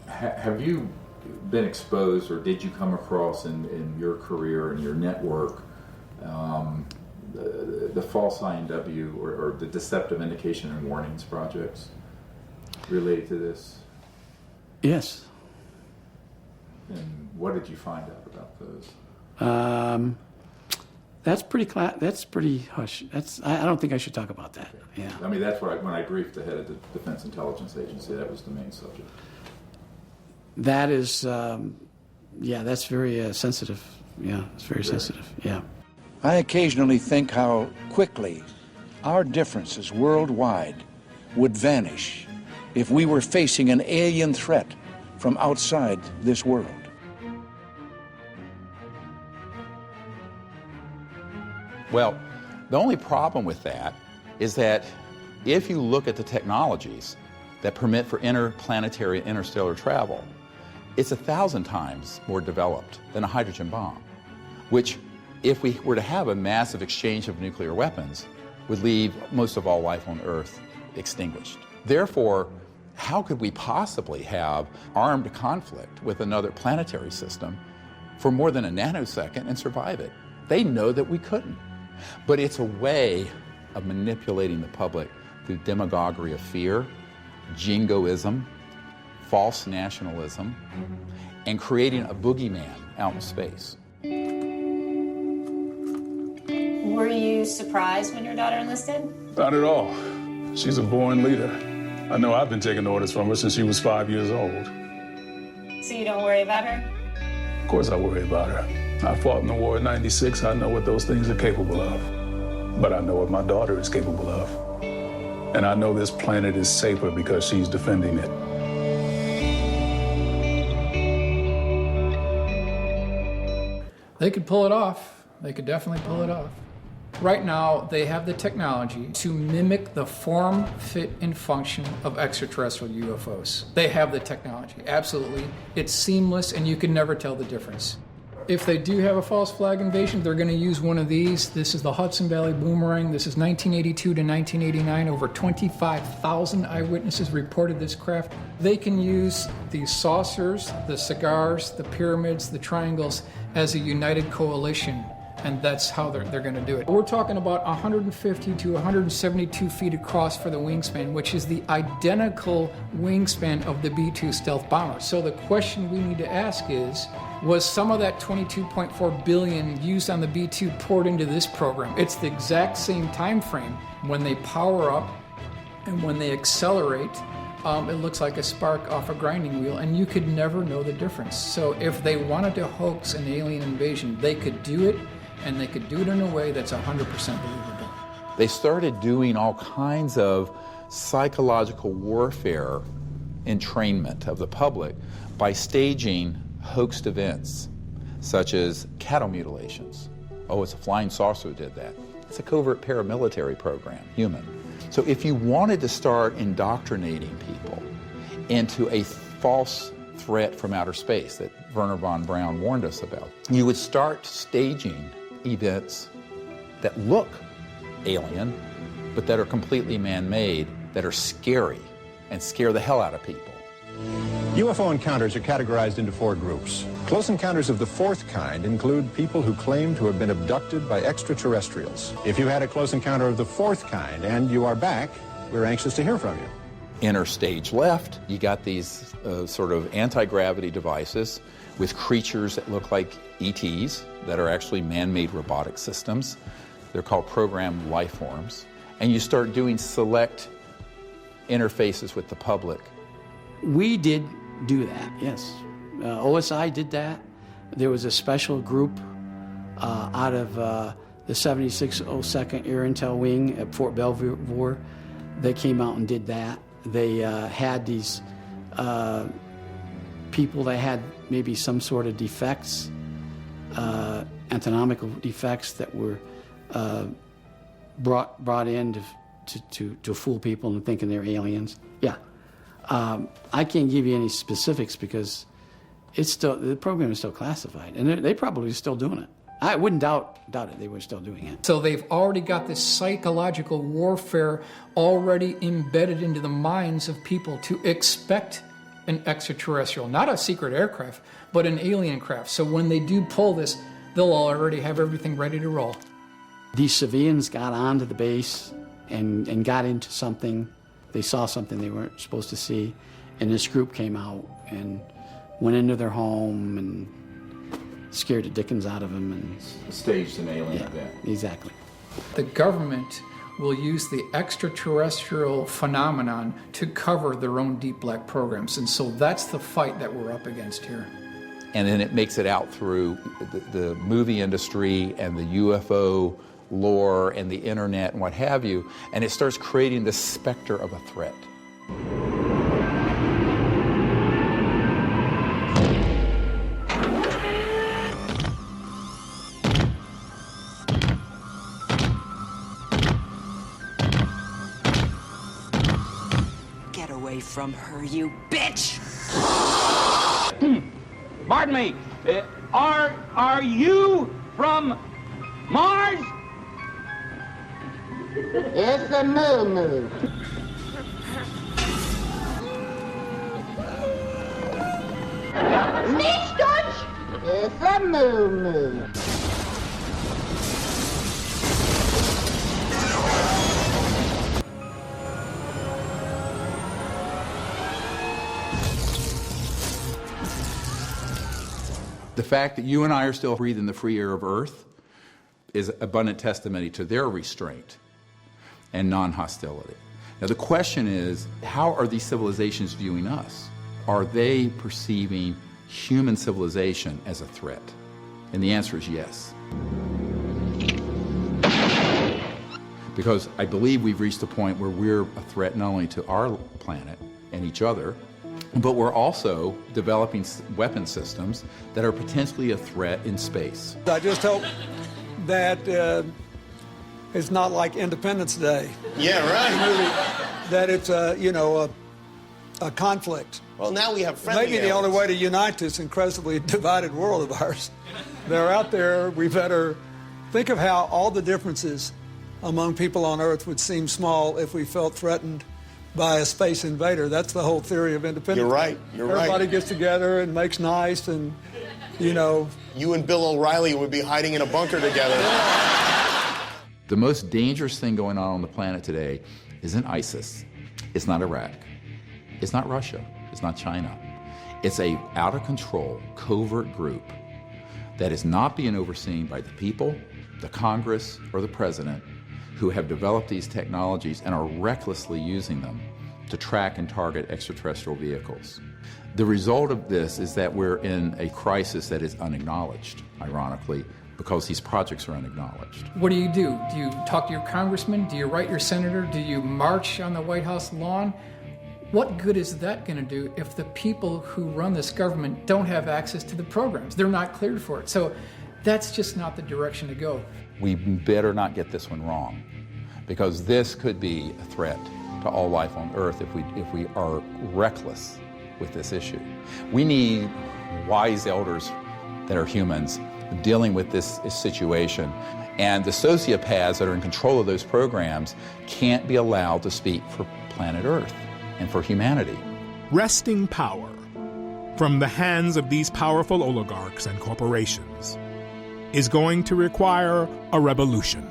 Have you been exposed, or did you come across in your career and your network the false INW or the deceptive indication and warnings projects related to this? Yes. And what did you find out about those? That's pretty hush. I don't think I should talk about that. Yeah. I mean, that's what when I briefed the head of the Defense Intelligence Agency, that was the main subject. That is, that's very sensitive. Yeah, it's very sensitive. Yeah. I occasionally think how quickly our differences worldwide would vanish if we were facing an alien threat from outside this world. Well, the only problem with that is that if you look at the technologies that permit for interplanetary and interstellar travel, it's 1,000 times more developed than a hydrogen bomb, which, if we were to have a massive exchange of nuclear weapons, would leave most of all life on Earth extinguished. Therefore, how could we possibly have armed conflict with another planetary system for more than a nanosecond and survive it? They know that we couldn't. But it's a way of manipulating the public through demagoguery of fear, jingoism, false nationalism, and creating a boogeyman out in space. Were you surprised when your daughter enlisted? Not at all. She's a born leader. I know I've been taking orders from her since she was 5 years old. So you don't worry about her? Of course I worry about her. I fought in the war in '96. I know what those things are capable of. But I know what my daughter is capable of. And I know this planet is safer because she's defending it. They could pull it off. They could definitely pull it off. Right now, they have the technology to mimic the form, fit, and function of extraterrestrial UFOs. They have the technology, absolutely. It's seamless, and you can never tell the difference. If they do have a false flag invasion, they're going to use one of these. This is the Hudson Valley Boomerang. This is 1982 to 1989. Over 25,000 eyewitnesses reported this craft. They can use these saucers, the cigars, the pyramids, the triangles as a united coalition, and that's how they're going to do it. We're talking about 150 to 172 feet across for the wingspan, which is the identical wingspan of the B-2 stealth bomber. So the question we need to ask is, was some of that $22.4 billion used on the B-2 poured into this program? It's the exact same time frame. When they power up and when they accelerate, it looks like a spark off a grinding wheel, and you could never know the difference. So if they wanted to hoax an alien invasion, they could do it, and they could do it in a way that's 100% believable. They started doing all kinds of psychological warfare entrainment of the public by staging hoaxed events, such as cattle mutilations. Oh, it's a flying saucer who did that. It's a covert paramilitary program, human. So if you wanted to start indoctrinating people into a false threat from outer space that Wernher von Braun warned us about, you would start staging events that look alien, but that are completely man-made, that are scary and scare the hell out of people. UFO encounters are categorized into 4 groups. Close encounters of the 4th kind include people who claim to have been abducted by extraterrestrials. If you had a close encounter of the 4th kind and you are back, we're anxious to hear from you. Inner stage left, you got these sort of anti-gravity devices with creatures that look like ETs that are actually man-made robotic systems. They're called programmed life forms. And you start doing select interfaces with the public. We did do that, yes. OSI did that. There was a special group out of the 7602nd Air Intel Wing at Fort Belvoir that came out and did that. They had these people that had maybe some sort of defects, anatomical defects that were brought in to fool people into thinking they're aliens. Yeah. I can't give you any specifics because the program is still classified, and they probably still doing it. I wouldn't doubt it. They were still doing it. So they've already got this psychological warfare already embedded into the minds of people to expect an extraterrestrial, not a secret aircraft, but an alien craft. So when they do pull this, they'll already have everything ready to roll. These civilians got onto the base and got into something. They saw something they weren't supposed to see, and this group came out and went into their home and scared the dickens out of them. And Staged an alien event. Exactly. The government will use the extraterrestrial phenomenon to cover their own deep black programs. And so that's the fight that we're up against here. And then it makes it out through the movie industry and the UFO lore and the internet and what have you, and it starts creating the specter of a threat. Get away from her, you bitch! Pardon me, are you from Mars? It's a moo-moo. Nicht Deutsch? It's a moo-moo. The fact that you and I are still breathing the free air of Earth is abundant testimony to their restraint and non-hostility. Now the question is, how are these civilizations viewing us? Are they perceiving human civilization as a threat? And the answer is yes. Because I believe we've reached a point where we're a threat not only to our planet and each other, but we're also developing weapon systems that are potentially a threat in space. I just hope that it's not like Independence Day. Yeah, right. That it's a conflict. Well, now we have friendly Maybe the only way to unite this incredibly divided world of ours. They're out there. We better think of how all the differences among people on Earth would seem small if we felt threatened by a space invader. That's the whole theory of independence. You're right. Everybody gets together and makes nice, and you and Bill O'Reilly would be hiding in a bunker together. The most dangerous thing going on the planet today isn't ISIS. It's not Iraq. It's not Russia. It's not China. It's a out-of-control, covert group that is not being overseen by the people, the Congress, or the president, who have developed these technologies and are recklessly using them to track and target extraterrestrial vehicles. The result of this is that we're in a crisis that is unacknowledged, ironically, because these projects are unacknowledged. What do? Do you talk to your congressman? Do you write your senator? Do you march on the White House lawn? What good is that going to do if the people who run this government don't have access to the programs? They're not cleared for it. So that's just not the direction to go. We better not get this one wrong, because this could be a threat to all life on Earth if we are reckless with this issue. We need wise elders that are humans dealing with this situation, and the sociopaths that are in control of those programs can't be allowed to speak for planet Earth and for humanity. Wresting power from the hands of these powerful oligarchs and corporations is going to require a revolution.